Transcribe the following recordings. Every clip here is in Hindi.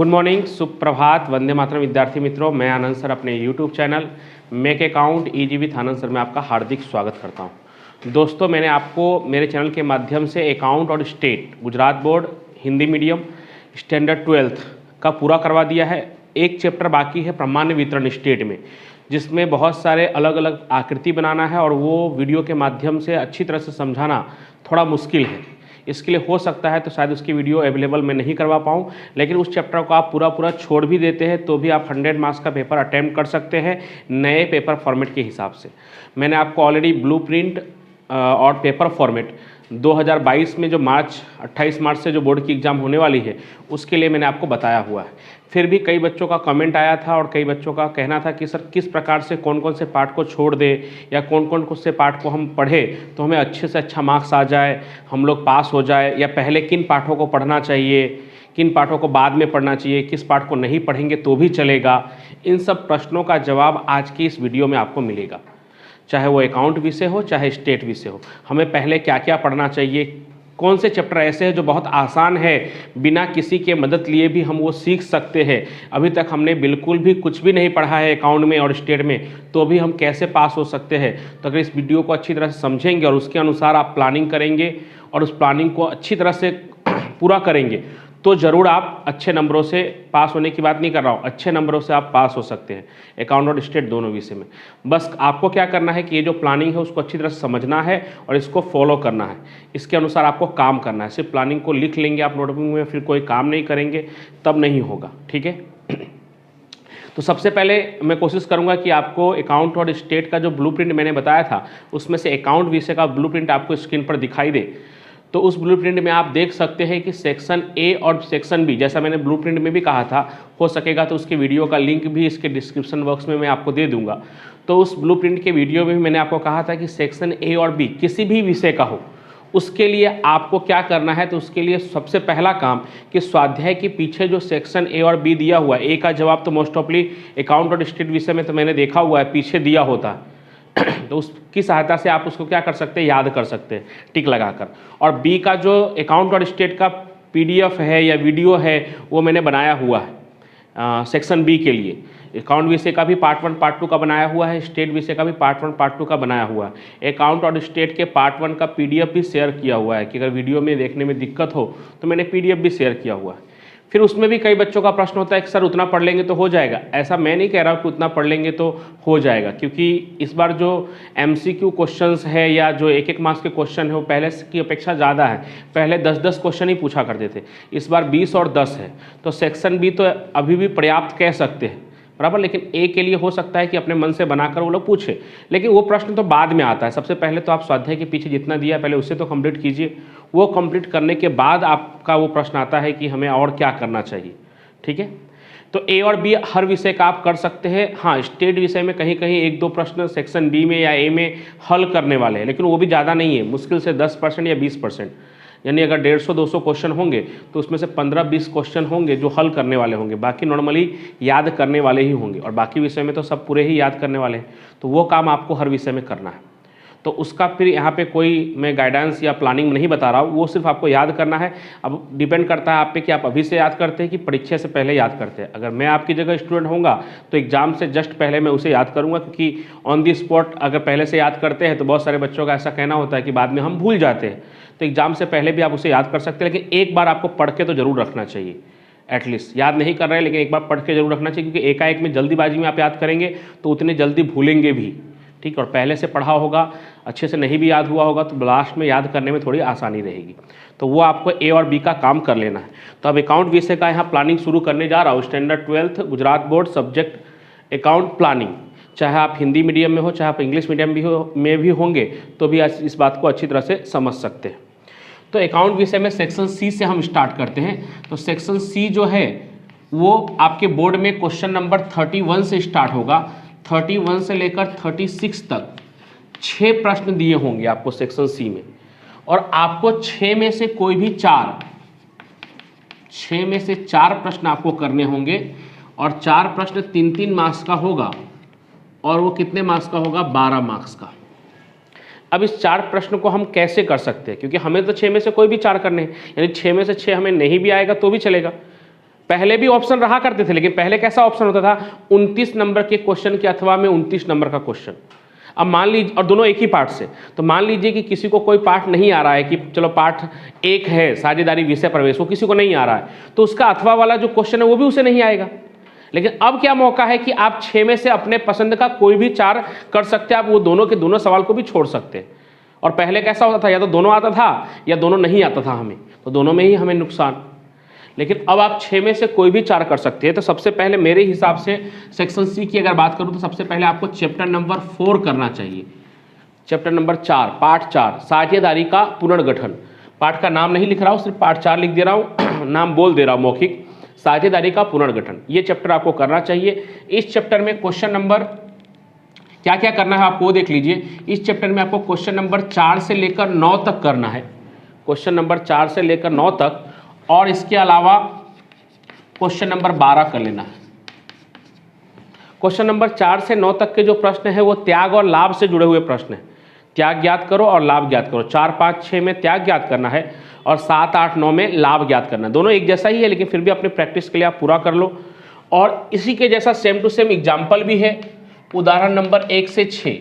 गुड मॉर्निंग, सुप्रभात, वंदे मातरम विद्यार्थी मित्रों। मैं आनंद सर अपने YouTube channel make account easy with Anand sir में आपका हार्दिक स्वागत करता हूं। दोस्तों, मैंने आपको मेरे चैनल के माध्यम से अकाउंट और state, Gujarat board, Hindi medium, standard 12th का पूरा करवा दिया है। एक चैप्टर बाकी है प्रामाण्य वितरण स्टेट में, जिसमें बहुत सारे अलग अलग आकृति बनाना है और वो वीडियो के माध्यम से अच्छी तरह से समझाना थोड़ा मुश्किल है। इसके लिए हो सकता है तो शायद उसकी वीडियो अवेलेबल मैं नहीं करवा पाऊँ, लेकिन उस चैप्टर को आप पूरा छोड़ भी देते हैं तो भी आप 100 मार्क्स का पेपर अटैम्प्ट कर सकते हैं नए पेपर फॉर्मेट के हिसाब से। मैंने आपको ऑलरेडी ब्लूप्रिंट और पेपर फॉर्मेट 2022 में जो 28 मार्च से जो बोर्ड की एग्ज़ाम होने वाली है उसके लिए मैंने आपको बताया हुआ है। फिर भी कई बच्चों का कमेंट आया था और कई बच्चों का कहना था कि सर किस प्रकार से कौन कौन से पार्ट को छोड़ दे या कौन कौन से पार्ट को हम पढ़ें तो हमें अच्छे से अच्छा मार्क्स आ जाए, हम लोग पास हो जाए, या पहले किन पाठों को पढ़ना चाहिए, किन पाठों को बाद में पढ़ना चाहिए, किस पाठ को नहीं पढ़ेंगे तो भी चलेगा। इन सब प्रश्नों का जवाब आज की इस वीडियो में आपको मिलेगा। चाहे वो अकाउंट विषय हो चाहे स्टेट विषय हो, हमें पहले क्या क्या पढ़ना चाहिए, कौन से चैप्टर ऐसे हैं जो बहुत आसान है, बिना किसी के मदद लिए भी हम वो सीख सकते हैं। अभी तक हमने बिल्कुल भी कुछ भी नहीं पढ़ा है अकाउंट में और स्टेट में, तो भी हम कैसे पास हो सकते हैं। तो अगर इस वीडियो को अच्छी तरह से समझेंगे और उसके अनुसार आप प्लानिंग करेंगे और उस प्लानिंग को अच्छी तरह से पूरा करेंगे तो ज़रूर आप अच्छे नंबरों से, पास होने की बात नहीं कर रहा हूँ, अच्छे नंबरों से आप पास हो सकते हैं अकाउंट और स्टेट दोनों विषय में। बस आपको क्या करना है कि ये जो प्लानिंग है उसको अच्छी तरह से समझना है और इसको फॉलो करना है, इसके अनुसार आपको काम करना है। सिर्फ प्लानिंग को लिख लेंगे आप नोटबुक में, फिर कोई काम नहीं करेंगे तब नहीं होगा, ठीक है। तो सबसे पहले मैं कोशिश करूंगा कि आपको अकाउंट और स्टेट का जो ब्लूप्रिंट मैंने बताया था उसमें से अकाउंट विषय का ब्लूप्रिंट आपको स्क्रीन पर दिखाई दे। तो उस ब्लूप्रिंट में आप देख सकते हैं कि सेक्शन ए और सेक्शन बी, जैसा मैंने ब्लूप्रिंट में भी कहा था, हो सकेगा तो उसके वीडियो का लिंक भी इसके डिस्क्रिप्शन बॉक्स में मैं आपको दे दूंगा। तो उस ब्लूप्रिंट के वीडियो में भी मैंने आपको कहा था कि सेक्शन ए और बी किसी भी विषय का हो, उसके लिए आपको क्या करना है। तो उसके लिए सबसे पहला काम कि स्वाध्याय के पीछे जो सेक्शन ए और बी दिया हुआ है, ए का जवाब तो मोस्ट ऑफली अकाउंट और स्टेट विषय में तो मैंने देखा हुआ है पीछे दिया होता है, तो उसकी सहायता से आप उसको क्या कर सकते हैं, याद कर सकते हैं टिक लगाकर। और बी का जो अकाउंट और स्टेट का पीडीएफ है या वीडियो है वो मैंने बनाया हुआ है सेक्शन बी के लिए। अकाउंट विषय का भी पार्ट 1 पार्ट 2 का बनाया हुआ है, स्टेट विषय का भी पार्ट 1 पार्ट 2 का बनाया हुआ है। अकाउंट और स्टेट के पार्ट 1 का पीडीएफ भी शेयर किया हुआ है कि अगर वीडियो में देखने में दिक्कत हो तो मैंने पीडीएफ भी शेयर किया हुआ है। फिर उसमें भी कई बच्चों का प्रश्न होता है कि सर उतना पढ़ लेंगे तो हो जाएगा। ऐसा मैं नहीं कह रहा हूँ कि उतना पढ़ लेंगे तो हो जाएगा, क्योंकि इस बार जो एमसीक्यू क्वेश्चंस है या जो एक एक मार्क्स के क्वेश्चन है वो पहले की अपेक्षा ज़्यादा है। पहले 10-10 क्वेश्चन ही पूछा करते थे, इस बार 20 और 10 है। तो सेक्शन बी तो अभी भी पर्याप्त कह सकते हैं, बराबर। लेकिन ए के लिए हो सकता है कि अपने मन से बनाकर वो लोग पूछे, लेकिन वो प्रश्न तो बाद में आता है। सबसे पहले तो आप स्वाध्याय के पीछे जितना दिया है पहले उसे तो कंप्लीट कीजिए, वो कंप्लीट करने के बाद आपका वो प्रश्न आता है कि हमें और क्या करना चाहिए, ठीक है। तो ए और बी हर विषय का आप कर सकते हैं। हाँ, स्टेट विषय में कहीं कहीं 1-2 प्रश्न सेक्शन बी में या ए में हल करने वाले हैं, लेकिन वो भी ज़्यादा नहीं है, मुश्किल से 10% या 20%। यानी अगर 150-200 क्वेश्चन होंगे तो उसमें से 15-20 क्वेश्चन होंगे जो हल करने वाले होंगे, बाकी नॉर्मली याद करने वाले ही होंगे, और बाकी विषय में तो सब पूरे ही याद करने वाले हैं। तो वो काम आपको हर विषय में करना है। तो उसका फिर यहाँ पे कोई मैं गाइडेंस या प्लानिंग नहीं बता रहा हूँ, वो सिर्फ आपको याद करना है। अब डिपेंड करता है आप पे कि आप अभी से याद करते हैं कि परीक्षा से पहले याद करते हैं। अगर मैं आपकी जगह स्टूडेंट होऊंगा तो एग्जाम से जस्ट पहले मैं उसे याद करूँगा, क्योंकि ऑन दी स्पॉट अगर पहले से याद करते हैं तो बहुत सारे बच्चों का ऐसा कहना होता है कि बाद में हम भूल जाते हैं। तो एग्जाम से पहले भी आप उसे याद कर सकते हैं, लेकिन एक बार आपको पढ़ के तो जरूर रखना चाहिए। एटलीस्ट याद नहीं कर रहे हैं लेकिन एक बार पढ़ के जरूर रखना चाहिए, क्योंकि एकाएक में जल्दीबाजी में आप याद करेंगे तो उतने जल्दी भूलेंगे भी, ठीक। और पहले से पढ़ा होगा, अच्छे से नहीं भी याद हुआ होगा तो लास्ट में याद करने में थोड़ी आसानी रहेगी। तो वो आपको ए और बी का काम कर लेना है। तो अब अकाउंट विषय का यहाँ प्लानिंग शुरू करने जा रहा हूँ। Standard 12th Gujarat board subject account planning, चाहे आप हिंदी मीडियम में हो चाहे आप इंग्लिश मीडियम में भी होंगे तो भी इस बात को अच्छी तरह से समझ सकते हैं। तो अकाउंट विषय में सेक्शन सी से हम स्टार्ट करते हैं। तो सेक्शन सी जो है वो आपके बोर्ड में क्वेश्चन नंबर 31 से स्टार्ट होगा। 31 से लेकर 36 तक 6 प्रश्न दिए होंगे आपको सेक्शन सी में, और आपको 6 में से कोई भी 4 प्रश्न आपको करने होंगे, और 4 प्रश्न 3-3 मार्क्स का होगा, और वो कितने मार्क्स का होगा, 12 मार्क्स का। अब इस 4 प्रश्न को हम कैसे कर सकते हैं, क्योंकि हमें तो 6 में से कोई भी 4 करने हैं, यानी 6 में से 6 हमें नहीं भी आएगा तो भी चलेगा, पहले भी ऑप्शन रहा करते थे, लेकिन पहले कैसा ऑप्शन होता था, 29 नंबर के क्वेश्चन के अथवा में 29 नंबर का क्वेश्चन। अब मान लीजिए, और दोनों एक ही पार्ट से, तो मान लीजिए कि किसी को कोई पार्ट नहीं आ रहा है, कि चलो पार्ट 1 है साझेदारी विषय प्रवेश, वो किसी को नहीं आ रहा है, तो उसका अथवा वाला जो क्वेश्चन है वो भी उसे नहीं आएगा। लेकिन अब क्या मौका है कि आप 6 में से अपने पसंद का कोई भी 4 कर सकते हैं, आप वो दोनों के दोनों सवाल को भी छोड़ सकते हैं। और पहले कैसा होता था, या तो दोनों आता था या दोनों नहीं आता था हमें, तो दोनों में ही हमें नुकसान। लेकिन अब आप 6 में से कोई भी 4 कर सकते हैं। तो सबसे पहले मेरे हिसाब से सेक्शन सी की अगर बात करूं तो सबसे पहले आपको चैप्टर नंबर 4 करना चाहिए। चैप्टर नंबर 4 पार्ट 4 साझेदारी का पुनर्गठन। पार्ट का नाम नहीं लिख रहा हूं, सिर्फ पार्ट 4 लिख दे रहा हूं, नाम बोल दे रहा हूं मौखिक, साझेदारी का पुनर्गठन। ये चैप्टर आपको करना चाहिए। इस चैप्टर में क्वेश्चन नंबर क्या क्या करना है आपको वो देख लीजिए। इस चैप्टर में आपको क्वेश्चन नंबर 4 से लेकर 9 तक करना है, क्वेश्चन नंबर 4 से लेकर 9 तक, और इसके अलावा क्वेश्चन नंबर 12 कर लेना है। क्वेश्चन नंबर 4 से 9 तक के जो प्रश्न है वो त्याग और लाभ से जुड़े हुए प्रश्न हैं। त्याग ज्ञात करो और लाभ ज्ञात करो। 4, 5, 6 में त्याग ज्ञात करना है और 7, 8, 9 में लाभ ज्ञात करना है। दोनों एक जैसा ही है, लेकिन फिर भी अपने प्रैक्टिस के लिए आप पूरा कर लो। और इसी के जैसा सेम टू सेम एग्जाम्पल भी है, उदाहरण नंबर 1 से 6।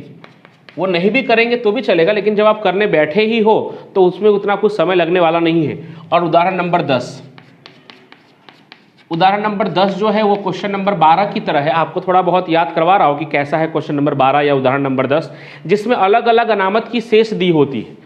वो नहीं भी करेंगे तो भी चलेगा, लेकिन जब आप करने बैठे ही हो तो उसमें उतना कुछ समय लगने वाला नहीं है। और उदाहरण नंबर 10, उदाहरण नंबर 10 जो है वो क्वेश्चन नंबर 12 की तरह है। आपको थोड़ा बहुत याद करवा रहा हूँ कि कैसा है क्वेश्चन नंबर 12 या उदाहरण नंबर 10, जिसमें अलग अलग अनामत की शेष दी होती है।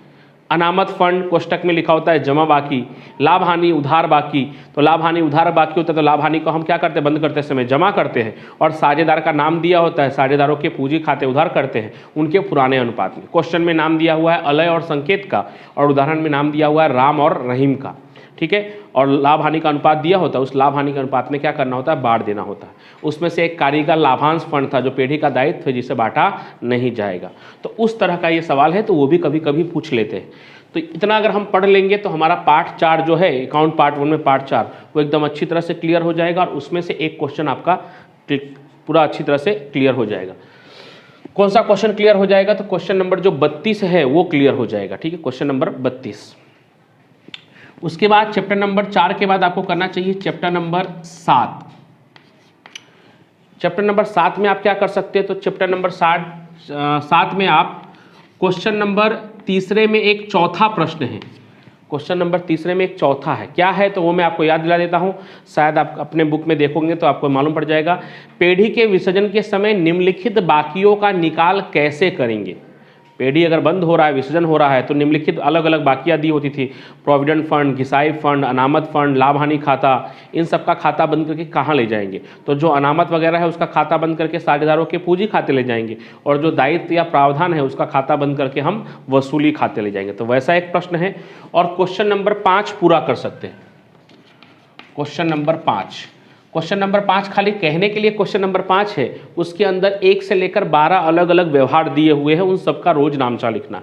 अनामत फंड कोष्टक में लिखा होता है जमा बाकी, लाभ हानि उधार बाकी। तो लाभ हानि उधार बाकी होता है, तो लाभ हानि को हम क्या करते हैं, बंद करते समय जमा करते हैं। और साझेदार का नाम दिया होता है, साझेदारों के पूंजी खाते उधार करते हैं उनके पुराने अनुपात में। क्वेश्चन में नाम दिया हुआ है अलय और संकेत का, और उदाहरण में नाम दिया हुआ है राम और रहीम का, ठीक है। और लाभ हानि का अनुपात दिया होता है, उस लाभ हानि के अनुपात में क्या करना होता है, बांट देना होता है। उसमें से एक कारीगर लाभांश फंड था जो पेढ़ी का दायित्व है जिसे बांटा नहीं जाएगा। तो उस तरह का ये सवाल है, तो वो भी कभी कभी पूछ लेते हैं। तो इतना अगर हम पढ़ लेंगे तो हमारा पार्ट 4 जो है, अकाउंट पार्ट 1 में पार्ट 4 वो एकदम अच्छी तरह से क्लियर हो जाएगा, और उसमें से एक क्वेश्चन आपका पूरा अच्छी तरह से क्लियर हो जाएगा। कौन सा क्वेश्चन क्लियर हो जाएगा, तो क्वेश्चन नंबर जो 32 है वो क्लियर हो जाएगा, ठीक है, क्वेश्चन नंबर 32। उसके बाद चैप्टर नंबर 4 के बाद आपको करना चाहिए चैप्टर नंबर 7। चैप्टर नंबर 7 में आप क्या कर सकते हैं, तो चैप्टर नंबर 7 में आप क्वेश्चन नंबर 3 में एक चौथा प्रश्न है। क्वेश्चन नंबर 3 में एक चौथा है, क्या है तो वो मैं आपको याद दिला देता हूँ, शायद आप अपने बुक में देखोगे तो आपको मालूम पड़ जाएगा। पेढ़ी के विसर्जन के समय निम्नलिखित बाकियों का निकाल कैसे करेंगे। पेढ़ी अगर बंद हो रहा है, विसर्जन हो रहा है, तो निम्नलिखित अलग अलग बाकियाँ दी होती थी, प्रोविडेंट फंड, घिसाई फंड, अनामत फंड, लाभ हानि खाता, इन सब का खाता बंद करके कहाँ ले जाएंगे। तो जो अनामत वगैरह है उसका खाता बंद करके साझेदारों के पूंजी खाते ले जाएंगे, और जो दायित्व या प्रावधान है उसका खाता बंद करके हम वसूली खाते ले जाएंगे। तो वैसा एक प्रश्न है। और क्वेश्चन नंबर 5 पूरा कर सकते हैं। क्वेश्चन नंबर 5, क्वेश्चन नंबर 5 खाली कहने के लिए क्वेश्चन नंबर 5 है, उसके अंदर 1 से लेकर 12 अलग अलग व्यवहार दिए हुए हैं, उन सबका रोज नामचा लिखना।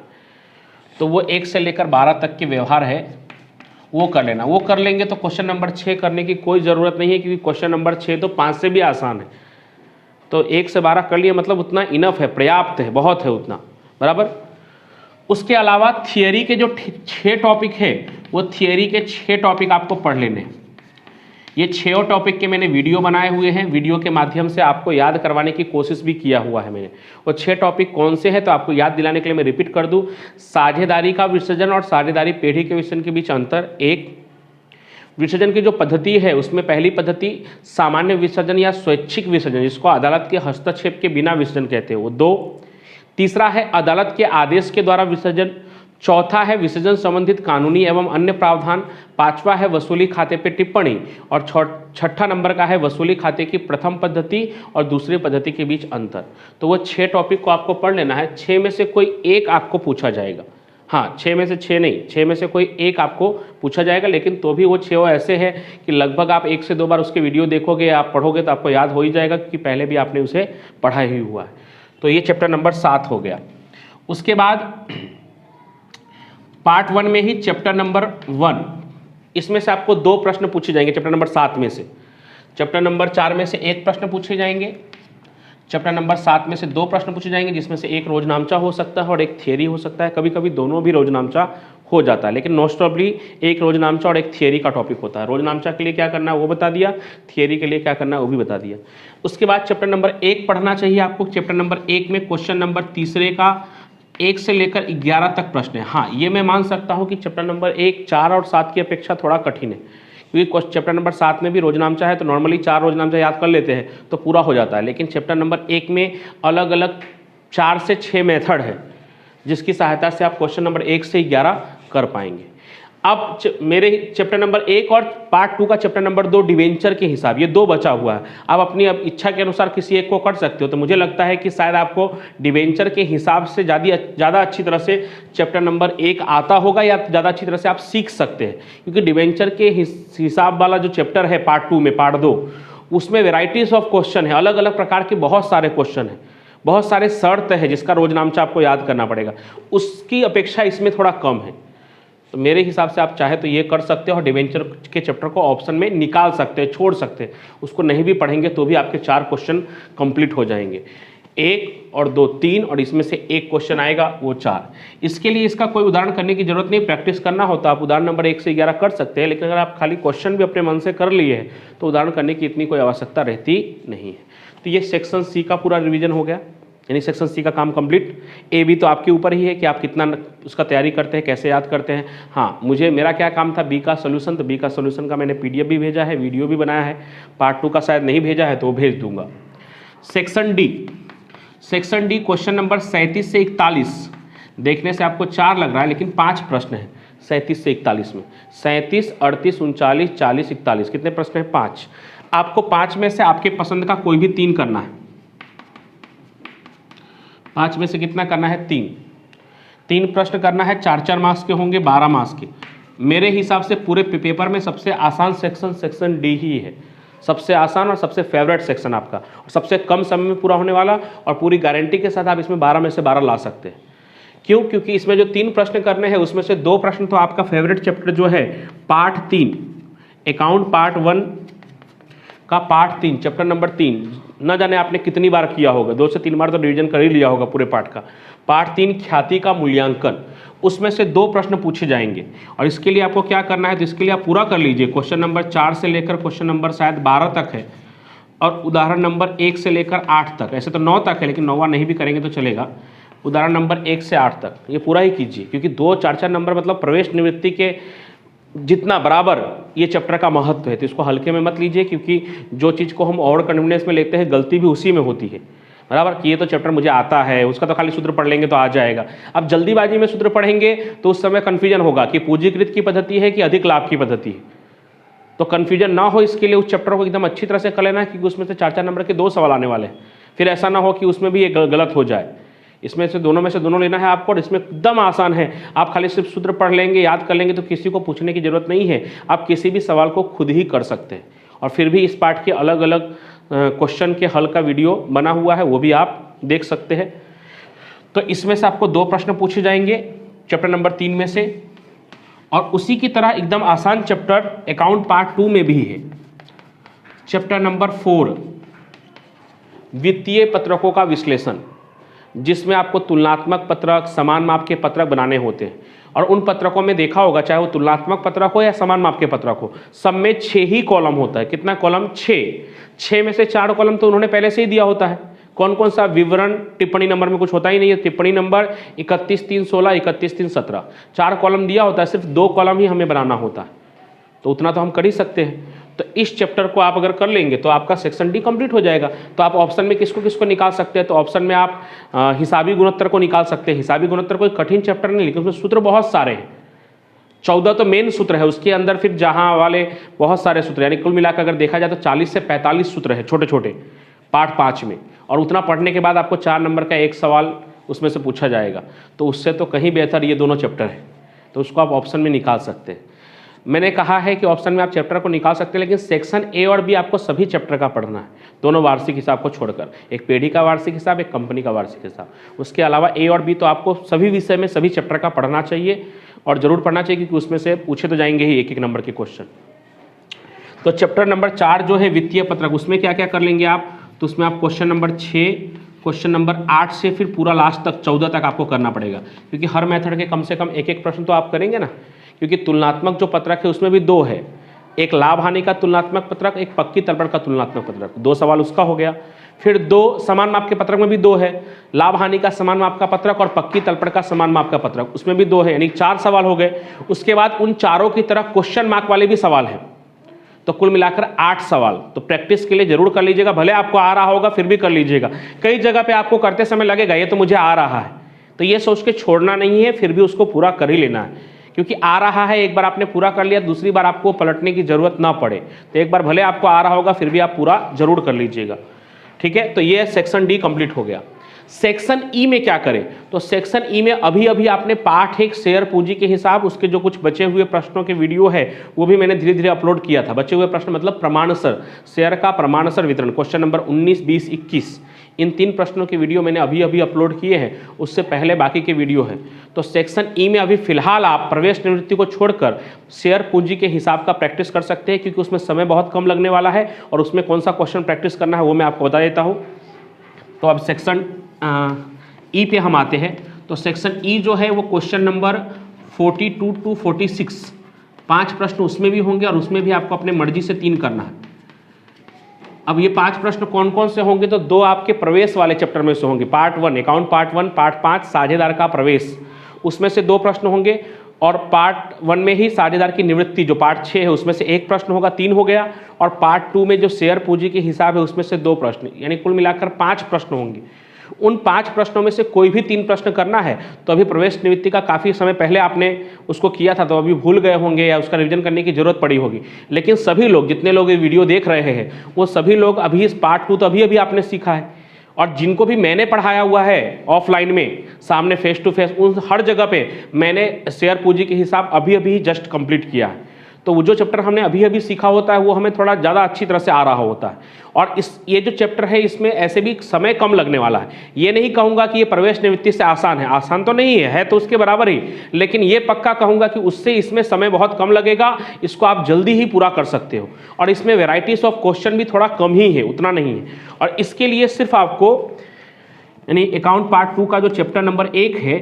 तो वो 1 से लेकर 12 तक के व्यवहार है वो कर लेना। वो कर लेंगे तो क्वेश्चन नंबर 6 करने की कोई ज़रूरत नहीं है, क्योंकि क्वेश्चन नंबर 6 तो 5 से भी आसान है। तो 1 से 12 कर लिए, मतलब उतना इनफ है, पर्याप्त है, बहुत है उतना, बराबर। उसके अलावा थियरी के जो 6 टॉपिक है, वो थियरी के 6 टॉपिक आपको पढ़ लेने हैं। ये 6 टॉपिक के मैंने वीडियो बनाए हुए हैं, वीडियो के माध्यम से आपको याद करवाने की कोशिश भी किया हुआ है मैंने। वो 6 टॉपिक कौन से हैं तो आपको याद दिलाने के लिए मैं रिपीट कर दूं। साझेदारी का विसर्जन और साझेदारी पेढ़ी के विसर्जन के बीच अंतर। 1, विसर्जन की जो पद्धति है उसमें पहली पद्धति सामान्य विसर्जन या स्वैच्छिक विसर्जन, जिसको अदालत के हस्तक्षेप के बिना विसर्जन कहते हैं, वो 2। तीसरा है अदालत के आदेश के द्वारा विसर्जन। चौथा है विसर्जन संबंधित कानूनी एवं अन्य प्रावधान। 5वां है वसूली खाते पे टिप्पणी। और 6ठा नंबर का है वसूली खाते की प्रथम पद्धति और दूसरी पद्धति के बीच अंतर। तो वो 6 टॉपिक को आपको पढ़ लेना है। 6 में से कोई एक आपको पूछा जाएगा, हाँ 6 में से 6 नहीं, 6 में से कोई एक आपको पूछा जाएगा, लेकिन तो भी वो 6 ऐसे हैं कि लगभग आप 1 से 2 बार उसके वीडियो देखोगे या आप पढ़ोगे तो आपको याद हो ही जाएगा, क्योंकि पहले भी आपने उसे पढ़ा ही हुआ है। तो ये चैप्टर नंबर 7 हो गया। उसके बाद पार्ट 1 में ही चैप्टर नंबर 1, इसमें से आपको 2 प्रश्न पूछे जाएंगे चैप्टर नंबर 7 में से। चैप्टर नंबर 4 में से 1 प्रश्न पूछे जाएंगे, चैप्टर नंबर 7 में से 2 प्रश्न पूछे जाएंगे, जिसमें से एक रोज नामचा हो सकता है और एक थियरी हो सकता है। कभी कभी दोनों भी रोज नामचा हो जाता है। लेकिन मोस्ट ऑफली एक रोजनामचा और एक थियरी का टॉपिक होता है। रोजनामचा के लिए क्या करना है वो बता दिया, थियरी के लिए क्या करना है वो भी बता दिया। उसके बाद चैप्टर नंबर 1 पढ़ना चाहिए आपको। चैप्टर नंबर 1 में क्वेश्चन नंबर तीसरे का 1 से लेकर 11 तक प्रश्न है। हाँ, ये मैं मान सकता हूँ कि चैप्टर नंबर 1 4 और 7 की अपेक्षा थोड़ा कठिन है, क्योंकि चैप्टर नंबर 7 में भी रोजनामचा है, तो नॉर्मली 4 रोजनामचा याद कर लेते हैं तो पूरा हो जाता है। लेकिन चैप्टर नंबर 1 में अलग अलग 4 से 6 मेथड है जिसकी सहायता से आप क्वेश्चन नंबर 1 से 11 कर पाएंगे। अब मेरे चैप्टर नंबर 1 और पार्ट 2 का चैप्टर नंबर 2 डिवेंचर के हिसाब, ये 2 बचा हुआ है। आप अपनी इच्छा के अनुसार किसी एक को कर सकते हो। तो मुझे लगता है कि शायद आपको डिवेंचर के हिसाब से ज़्यादा अच्छी तरह से चैप्टर नंबर 1 आता होगा, या ज़्यादा अच्छी तरह से आप सीख सकते हैं, क्योंकि डिवेंचर के हिसाब वाला जो चैप्टर है पार्ट 2 में, पार्ट 2, उसमें वेराइटीज़ ऑफ क्वेश्चन है, अलग अलग प्रकार के बहुत सारे क्वेश्चन हैं, बहुत सारे शर्त है जिसका रोजनामचा आपको याद करना पड़ेगा। उसकी अपेक्षा इसमें थोड़ा कम है। तो मेरे हिसाब से आप चाहे तो ये कर सकते हो और डिवेंचर के चैप्टर को ऑप्शन में निकाल सकते हैं, छोड़ सकते हैं, उसको नहीं भी पढ़ेंगे तो भी आपके 4 क्वेश्चन कंप्लीट हो जाएंगे। 1 और 2 3 और इसमें से एक क्वेश्चन आएगा वो 4। इसके लिए इसका कोई उदाहरण करने की जरूरत नहीं, प्रैक्टिस करना होता आप उदाहरण नंबर 1 से 11 कर सकते हैं। लेकिन अगर आप खाली क्वेश्चन भी अपने मन से कर लिए हैं तो उदाहरण करने की इतनी कोई आवश्यकता रहती नहीं है। तो ये सेक्शन सी का पूरा रिविजन हो गया, यानी सेक्शन सी का काम कंप्लीट। ए बी तो आपके ऊपर ही है कि आप कितना उसका तैयारी करते हैं, कैसे याद करते हैं। हाँ, मेरा क्या काम था, बी का सोल्यूशन, तो बी का सोल्यूशन का मैंने PDF भी भेजा है, वीडियो भी बनाया है। पार्ट 2 का शायद नहीं भेजा है तो वो भेज दूंगा। सेक्शन डी क्वेश्चन नंबर 37 से 41, देखने से आपको 4 लग रहा है लेकिन 5 प्रश्न है 37 से 41 में। 37, 38, 39, 40, 41 कितने प्रश्न हैं? 5। आपको 5 में से आपके पसंद का कोई भी 3 करना है। 5 में से कितना करना है? 3 प्रश्न करना है। 4-4 मार्क्स के होंगे, 12 मार्क्स के। मेरे हिसाब से पूरे पेपर में सबसे आसान सेक्शन डी ही है, सबसे आसान और सबसे फेवरेट सेक्शन आपका, और सबसे कम समय में पूरा होने वाला, और पूरी गारंटी के साथ आप इसमें 12 में से 12 ला सकते हैं। क्यों? क्योंकि इसमें जो 3 प्रश्न करने हैं उसमें से 2 प्रश्न तो आपका फेवरेट चैप्टर जो है पार्ट 3 अकाउंट पार्ट 1 का पार्ट 3 चैप्टर नंबर 3, न जाने आपने कितनी बार किया होगा, 2 से 3 बार तो रिवीजन कर ही लिया होगा पूरे पार्ट का। पार्ट 3 ख्याति का मूल्यांकन, उसमें से 2 प्रश्न पूछे जाएंगे। और इसके लिए आपको क्या करना है, तो इसके लिए आप पूरा कर लीजिए। क्वेश्चन नंबर 4 से लेकर क्वेश्चन नंबर शायद 12 तक है, और उदाहरण नंबर 1 से लेकर 8 तक। ऐसे तो 9 तक है लेकिन 9वां नहीं भी करेंगे तो चलेगा। उदाहरण नंबर 1 से 8 तक ये पूरा ही कीजिए, क्योंकि 2 4-4 नंबर मतलब प्रवेश निवृत्ति के जितना बराबर ये चैप्टर का महत्व है। तो इसको हल्के में मत लीजिए, क्योंकि जो चीज़ को हम और कॉन्फिडेंस में लेते हैं गलती भी उसी में होती है, बराबर। कि ये तो चैप्टर मुझे आता है, उसका तो खाली सूत्र पढ़ लेंगे तो आ जाएगा। अब जल्दीबाजी में सूत्र पढ़ेंगे तो उस समय कन्फ्यूजन होगा कि पूंजीकृत की पद्धति है कि अधिक लाभ की पद्धति है। तो कन्फ्यूजन ना हो इसके लिए उस चैप्टर को एकदम अच्छी तरह से कर लेना है, क्योंकि उसमें से 4-4 नंबर के 2 सवाल आने वाले हैं। फिर ऐसा ना हो कि उसमें भी ये गलत हो जाए। इसमें से दोनों लेना है आपको, और इसमें एकदम आसान है। आप खाली सिर्फ सूत्र पढ़ लेंगे, याद कर लेंगे तो किसी को पूछने की जरूरत नहीं है। आप किसी भी सवाल को खुद ही कर सकते हैं। और फिर भी इस पार्ट के अलग अलग क्वेश्चन के हल का वीडियो बना हुआ है, वो भी आप देख सकते हैं। तो इसमें से आपको 2 प्रश्न पूछे जाएंगे चैप्टर नंबर 3 में से, और उसी की तरह एकदम आसान चैप्टर अकाउंट पार्ट 2 में भी है। चैप्टर नंबर 4 वित्तीय पत्रकों का विश्लेषण, जिसमें आपको तुलनात्मक पत्रक, समान माप के पत्रक बनाने होते हैं। और उन पत्रकों में देखा होगा, चाहे वो तुलनात्मक पत्रक हो या समान माप के पत्रक हो, सब में 6 ही कॉलम होता है। कितना कॉलम? 6 में से 4 कॉलम तो उन्होंने पहले से ही दिया होता है। कौन कौन सा? विवरण, टिप्पणी नंबर में कुछ होता ही नहीं है। टिप्पणी नंबर 31-3-16, 31-3-17, 4 कॉलम दिया होता है, सिर्फ 2 कॉलम ही हमें बनाना होता है। तो उतना तो हम कर ही सकते हैं। तो इस चैप्टर को आप अगर कर लेंगे तो आपका सेक्शन डी कंप्लीट हो जाएगा। तो आप ऑप्शन में किसको किसको निकाल सकते हैं? तो ऑप्शन में आप हिसाबी गुणोत्तर को निकाल सकते हैं। हिसाबी गुणोत्तर कोई कठिन चैप्टर नहीं, लेकिन उसमें सूत्र बहुत सारे हैं। 14 तो मेन सूत्र है, उसके अंदर फिर जहाँ वाले बहुत सारे सूत्र, यानी कुल मिलाकर अगर देखा जाए तो 40 से 45 सूत्र है छोटे छोटे पार्ट 5 में। और उतना पढ़ने के बाद आपको 4 नंबर का एक सवाल उसमें से पूछा जाएगा। तो उससे तो कहीं बेहतर ये दोनों चैप्टर है, तो उसको आप ऑप्शन में निकाल सकते हैं। मैंने कहा है कि ऑप्शन में आप चैप्टर को निकाल सकते हैं, लेकिन सेक्शन ए और बी आपको सभी चैप्टर का पढ़ना है, दोनों वार्षिक हिसाब को छोड़कर। एक पेढ़ी का वार्षिक हिसाब, एक कंपनी का वार्षिक हिसाब। उसके अलावा ए और बी तो आपको सभी विषय में सभी चैप्टर का पढ़ना चाहिए, और जरूर पढ़ना चाहिए, क्योंकि उसमें से पूछे तो जाएंगे ही 1-1 नंबर के क्वेश्चन। तो चैप्टर नंबर 4 जो है वित्तीय पत्रक, उसमें क्या क्या कर लेंगे आप? तो उसमें आप क्वेश्चन नंबर 6, क्वेश्चन नंबर 8 से फिर पूरा लास्ट तक 14 तक आपको करना पड़ेगा, क्योंकि हर मेथड के कम से कम एक एक प्रश्न तो आप करेंगे ना, क्योंकि तुलनात्मक जो पत्रक है उसमें भी 2 है, एक लाभ हानि का तुलनात्मक पत्रक, एक पक्की तलपट का तुलनात्मक पत्रक। 2 सवाल उसका हो गया। फिर 2 समान माप के पत्रक में भी 2 है, लाभ हानि का समान माप का पत्रक और पक्की तलपट का समान माप का पत्रक, उसमें भी 2 है, यानी 4 सवाल हो गए। उसके बाद उन चारों की तरह क्वेश्चन मार्क वाले भी सवाल हैं, तो कुल मिलाकर 8 सवाल। तो प्रैक्टिस के लिए जरूर कर लीजिएगा, भले आपको आ रहा होगा फिर भी कर लीजिएगा। कई जगह पे आपको करते समय लगेगा ये तो मुझे आ रहा है, तो ये सोच के छोड़ना नहीं है, फिर भी उसको पूरा कर ही लेना है, क्योंकि आ रहा है, एक बार आपने पूरा कर लिया, दूसरी बार आपको पलटने की जरूरत ना पड़े। तो एक बार भले आपको आ रहा होगा फिर भी आप पूरा जरूर कर लीजिएगा, ठीक है। तो ये सेक्शन डी कंप्लीट हो गया। सेक्शन ई में क्या करें, तो सेक्शन ई में अभी अभी आपने पार्ट 1 शेयर पूंजी के हिसाब, उसके जो कुछ बचे हुए प्रश्नों के वीडियो है वो भी मैंने धीरे धीरे अपलोड किया था। बचे हुए प्रश्न मतलब प्रमाणसर, शेयर का प्रमाणसर वितरण, क्वेश्चन नंबर 19, 20, 21, इन 3 प्रश्नों के वीडियो मैंने अभी अभी अपलोड किए हैं, उससे पहले बाकी के वीडियो है। तो सेक्शन ई में अभी फिलहाल आप प्रवेश निवृत्ति को छोड़कर शेयर पूंजी के हिसाब का प्रैक्टिस कर सकते हैं, क्योंकि उसमें समय बहुत कम लगने वाला है, और उसमें कौन सा क्वेश्चन प्रैक्टिस करना है वो मैं आपको बता देता हूँ। तो अब सेक्शन ई पे हम आते हैं। तो सेक्शन ई जो है वो क्वेश्चन नंबर 42 टू 46, 5 प्रश्न उसमें भी होंगे, और उसमें भी आपको अपने मर्जी से 3 करना है। अब ये 5 प्रश्न कौन कौन से होंगे, तो 2 आपके प्रवेश वाले चैप्टर में से होंगे, पार्ट 1 अकाउंट पार्ट 1, पार्ट 5 साझेदार का प्रवेश, उसमें से 2 प्रश्न होंगे, और पार्ट 1 में ही साझेदार की निवृत्ति जो पार्ट 6 है उसमें से 1 प्रश्न होगा, 3 हो गया, और पार्ट 2 में जो शेयर पूंजी के हिसाब है उसमें से 2 प्रश्न, यानी कुल मिलाकर 5 प्रश्न होंगे। उन 5 प्रश्नों में से कोई भी 3 प्रश्न करना है, तो अभी प्रवेश निवृत्ति का काफ़ी समय पहले आपने उसको किया था, तो अभी भूल गए होंगे या उसका रिवीजन करने की जरूरत पड़ी होगी। लेकिन सभी लोग, जितने लोग ये वीडियो देख रहे हैं, वो सभी लोग अभी इस पार्ट 2 तो अभी अभी आपने सीखा है, और जिनको भी मैंने पढ़ाया हुआ है ऑफलाइन में, सामने फेस टू फेस, उन हर जगह पे मैंने शेयर पूंजी के हिसाब अभी अभी जस्ट कंप्लीट किया है। तो वो जो चैप्टर हमने अभी अभी सीखा होता है वो हमें थोड़ा ज़्यादा अच्छी तरह से आ रहा होता है, और ये जो चैप्टर है इसमें ऐसे भी समय कम लगने वाला है। ये नहीं कहूँगा कि ये प्रवेश निवृत्ति से आसान है, आसान तो नहीं है तो उसके बराबर ही, लेकिन ये पक्का कहूँगा कि उससे इसमें समय बहुत कम लगेगा, इसको आप जल्दी ही पूरा कर सकते हो, और इसमें वेराइटीज ऑफ क्वेश्चन भी थोड़ा कम ही है, उतना नहीं है। और इसके लिए सिर्फ आपको, यानी अकाउंट पार्ट 2 का जो चैप्टर नंबर 1 है,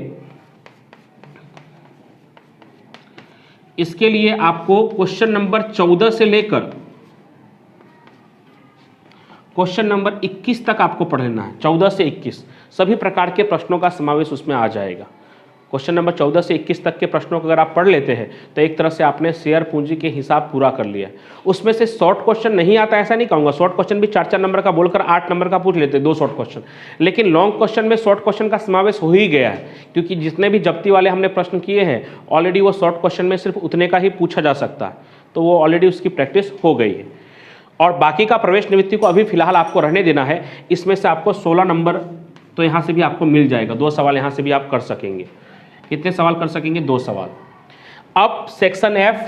इसके लिए आपको क्वेश्चन नंबर 14 से लेकर क्वेश्चन नंबर 21 तक आपको पढ़ना है। 14 से 21 सभी प्रकार के प्रश्नों का समावेश उसमें आ जाएगा। क्वेश्चन नंबर 14 से 21 तक के प्रश्नों को अगर आप पढ़ लेते हैं तो एक तरह से आपने शेयर पूंजी के हिसाब पूरा कर लिया। उसमें से शॉर्ट क्वेश्चन नहीं आता ऐसा नहीं कहूँगा, शॉर्ट क्वेश्चन भी 4-4 नंबर का बोलकर 8 नंबर का पूछ लेते हैं, 2 शॉर्ट क्वेश्चन, लेकिन लॉन्ग क्वेश्चन में शॉर्ट क्वेश्चन का समावेश हो ही गया है, क्योंकि जितने भी जब्ती वाले हमने प्रश्न किए हैं ऑलरेडी वो शॉर्ट क्वेश्चन में सिर्फ उतने का ही पूछा जा सकता है, तो वो ऑलरेडी उसकी प्रैक्टिस हो गई है। और बाकी का प्रवेश निवृत्ति को अभी फिलहाल आपको रहने देना है। इसमें से आपको 16 नंबर तो यहाँ से भी आपको मिल जाएगा, 2 सवाल यहाँ से भी आप कर सकेंगे। कितने सवाल कर सकेंगे? 2 सवाल। अब सेक्शन एफ,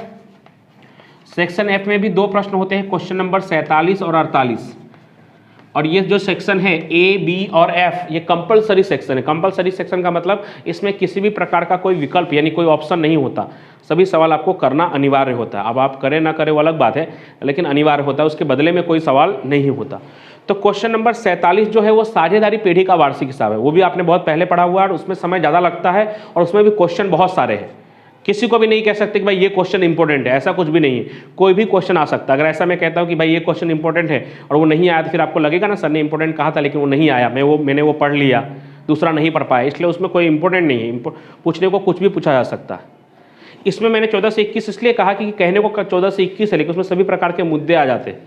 सेक्शन एफ में भी 2 प्रश्न होते हैं, क्वेश्चन नंबर 47 और 48। और ये जो सेक्शन है ए, बी और एफ, ये कंपलसरी सेक्शन है। कंपलसरी सेक्शन का मतलब इसमें किसी भी प्रकार का कोई विकल्प यानी कोई ऑप्शन नहीं होता, सभी सवाल आपको करना अनिवार्य होता है। अब आप करें ना करें वो अलग बात है, लेकिन अनिवार्य होता है, उसके बदले में कोई सवाल नहीं होता। तो क्वेश्चन नंबर 47 जो है वो साझेदारी पेढ़ी का वार्षिक हिसाब है, वो भी आपने बहुत पहले पढ़ा हुआ है और उसमें समय ज़्यादा लगता है और उसमें भी क्वेश्चन बहुत सारे हैं। किसी को भी नहीं कह सकते कि भाई ये क्वेश्चन इंपॉर्टेंट है, ऐसा कुछ भी नहीं है, कोई भी क्वेश्चन आ सकता है। अगर ऐसा मैं कहता हूँ कि भाई ये क्वेश्चन इंपॉर्टेंट है और वो नहीं आया तो फिर आपको लगेगा ना सर ने इंपॉर्टेंट कहा था लेकिन वो नहीं आया, मैंने वो पढ़ लिया, दूसरा नहीं पढ़ पाया, इसलिए उसमें कोई इंपॉर्टेंट नहीं है, पूछने को कुछ भी पूछा जा सकता है। इसमें मैंने 14 से 21 इसलिए कहा कि कहने को 14 से 21 है लेकिन उसमें सभी प्रकार के मुद्दे आ जाते हैं,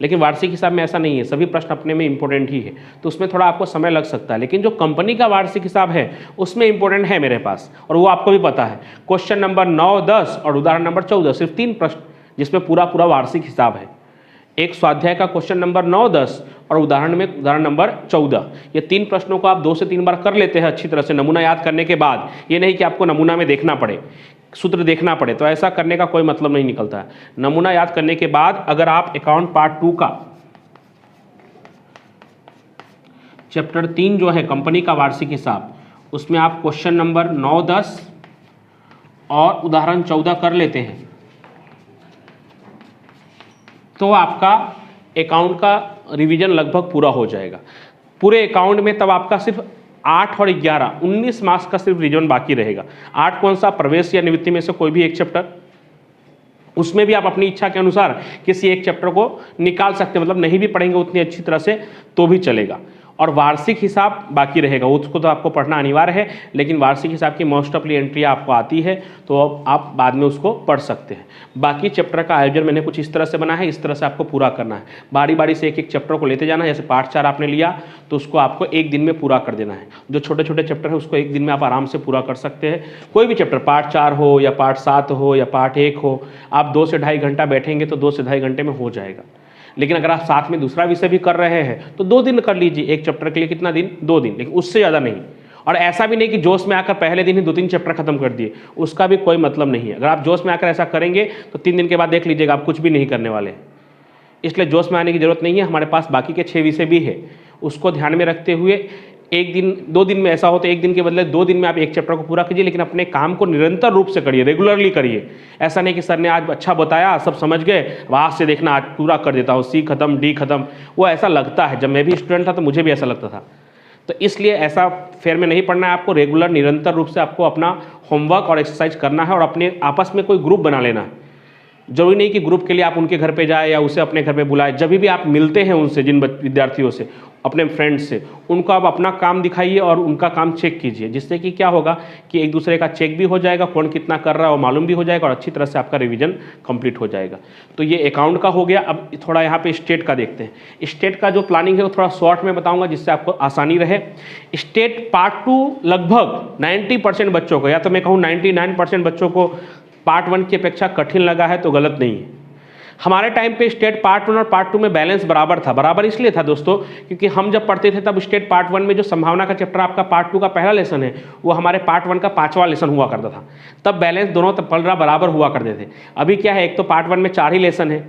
लेकिन वार्षिक हिसाब में ऐसा नहीं है, सभी प्रश्न अपने में इंपॉर्टेंट ही है, तो उसमें थोड़ा आपको समय लग सकता है। लेकिन जो कंपनी का वार्षिक हिसाब है उसमें इंपॉर्टेंट है मेरे पास और वो आपको भी पता है। क्वेश्चन नंबर 9, 10 और उदाहरण नंबर 14, सिर्फ 3 प्रश्न जिसमें पूरा वार्षिक हिसाब है। एक स्वाध्याय का क्वेश्चन नंबर 9, 10 और उदाहरण में उदाहरण नंबर 14। ये 3 प्रश्नों को आप 2 से 3 बार कर लेते हैं अच्छी तरह से नमूना याद करने के बाद। ये नहीं कि आपको नमूना में देखना पड़े, सूत्र देखना पड़े, तो ऐसा करने का कोई मतलब नहीं निकलता है। नमूना याद करने के बाद अगर आप अकाउंट पार्ट 2 का चैप्टर 3 जो है कंपनी का वार्षिक हिसाब, उसमें आप क्वेश्चन नंबर 9, 10 और उदाहरण 14 कर लेते हैं तो आपका अकाउंट का रिवीजन लगभग पूरा हो जाएगा। पूरे अकाउंट में, तब आपका सिर्फ 8 और 11 19 मार्क्स का सिर्फ रिवीजन बाकी रहेगा। 8 कौन सा, प्रवेश या निवृत्ति में से कोई भी एक चैप्टर, उसमें भी आप अपनी इच्छा के अनुसार किसी एक चैप्टर को निकाल सकते हैं, मतलब नहीं भी पढ़ेंगे उतनी अच्छी तरह से तो भी चलेगा। और वार्षिक हिसाब बाकी रहेगा, उसको तो आपको पढ़ना अनिवार्य है, लेकिन वार्षिक हिसाब की मोस्ट ऑफली एंट्री आपको आती है तो आप बाद में उसको पढ़ सकते हैं। बाकी चैप्टर का आयोजन मैंने कुछ इस तरह से बना है, इस तरह से आपको पूरा करना है। बारी बारी से एक एक चैप्टर को लेते जाना है। जैसे पार्ट 4 आपने लिया तो उसको आपको एक दिन में पूरा कर देना है। जो छोटे छोटे चैप्टर है उसको एक दिन में आप आराम से पूरा कर सकते हैं। कोई भी चैप्टर, पार्ट 4 हो या पार्ट 7 हो या पार्ट 1 हो, आप 2 से ढाई घंटा बैठेंगे तो 2 से ढाई घंटे में हो जाएगा। लेकिन अगर आप साथ में दूसरा विषय भी कर रहे हैं तो 2 दिन कर लीजिए। एक चैप्टर के लिए कितना दिन, 2 दिन, लेकिन उससे ज़्यादा नहीं। और ऐसा भी नहीं कि जोश में आकर पहले दिन ही 2-3 चैप्टर खत्म कर दिए, उसका भी कोई मतलब नहीं है। अगर आप जोश में आकर ऐसा करेंगे तो 3 दिन के बाद देख लीजिएगा आप कुछ भी नहीं करने वाले। इसलिए जोश में आने की जरूरत नहीं है। हमारे पास बाकी के 6 विषय भी है, उसको ध्यान में रखते हुए एक दिन 2 दिन में ऐसा होता है, एक दिन के बदले 2 दिन में आप एक चैप्टर को पूरा कीजिए, लेकिन अपने काम को निरंतर रूप से करिए, रेगुलरली करिए। ऐसा नहीं कि सर ने आज अच्छा बताया, सब समझ गए, आज से देखना आज पूरा कर देता हूँ, सी खत्म डी खत्म। वो ऐसा लगता है, जब मैं भी स्टूडेंट था तो मुझे भी ऐसा लगता था। तो इसलिए ऐसा फेयर में नहीं पढ़ना है आपको। रेगुलर निरंतर रूप से आपको अपना होमवर्क और एक्सरसाइज करना है और अपने आपस में कोई ग्रुप बना लेना है। जरूरी नहीं कि ग्रुप के लिए आप उनके घर पे जाए या उसे अपने घर पे बुलाए। जब भी आप मिलते हैं उनसे, जिन विद्यार्थियों से, अपने फ्रेंड्स से, उनको आप अपना काम दिखाइए और उनका काम चेक कीजिए, जिससे कि क्या होगा कि एक दूसरे का चेक भी हो जाएगा, कौन कितना कर रहा है वो मालूम भी हो जाएगा और अच्छी तरह से आपका रिवीजन कंप्लीट हो जाएगा। तो ये अकाउंट का हो गया। अब थोड़ा यहाँ पे स्टेट का देखते हैं। स्टेट का जो प्लानिंग है वो थोड़ा शॉर्ट में बताऊँगा जिससे आपको आसानी रहे। स्टेट पार्ट 2 लगभग 90% बच्चों को, या तो मैं कहूँ 99% बच्चों को पार्ट 1 की अपेक्षा कठिन लगा है तो गलत नहीं है। हमारे टाइम पे स्टेट पार्ट 1 और पार्ट 2 में बैलेंस बराबर था। बराबर इसलिए था दोस्तों क्योंकि हम जब पढ़ते थे तब स्टेट पार्ट 1 में जो संभावना का चैप्टर आपका पार्ट 2 का पहला लेसन है वो हमारे पार्ट 1 का 5वां लेसन हुआ करता था। तब बैलेंस दोनों पलड़ा बराबर हुआ करते थे। अभी क्या है, एक तो पार्ट 1 में 4 ही लेसन है,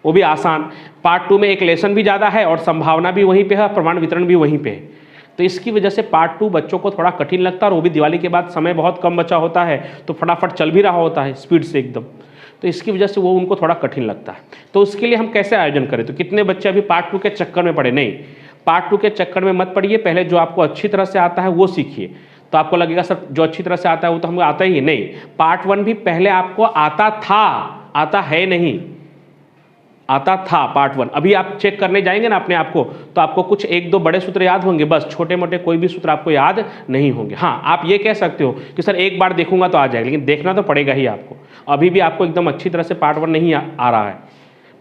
वो भी आसान। पार्ट 2 में एक लेसन भी ज़्यादा है और संभावना भी वहीं पर है, प्रमाण वितरण भी वहीं पर है। तो इसकी वजह से पार्ट 2 बच्चों को थोड़ा कठिन लगता है और वो भी दिवाली के बाद समय बहुत कम बचा होता है तो फटाफट चल भी रहा होता है स्पीड से एकदम। तो इसकी वजह से वो उनको थोड़ा कठिन लगता है। तो उसके लिए हम कैसे आयोजन करें? तो कितने बच्चे अभी पार्ट 2 के चक्कर में पड़े? नहीं, पार्ट 2 के चक्कर में मत पड़िए। पहले जो आपको अच्छी तरह से आता है वो सीखिए। तो आपको लगेगा सर जो अच्छी तरह से आता है वो तो हमको आता ही नहीं। पार्ट 1 भी पहले आपको आता था, आता है नहीं, आता था पार्ट 1। अभी आप चेक करने जाएंगे ना अपने आप को तो आपको कुछ 1-2 बड़े सूत्र याद होंगे, बस छोटे मोटे कोई भी सूत्र आपको याद नहीं होंगे। हाँ, आप ये कह सकते हो कि सर एक बार देखूंगा तो आ जाएगा, लेकिन देखना तो पड़ेगा ही आपको। अभी भी आपको एकदम अच्छी तरह से पार्ट 1 नहीं आ रहा है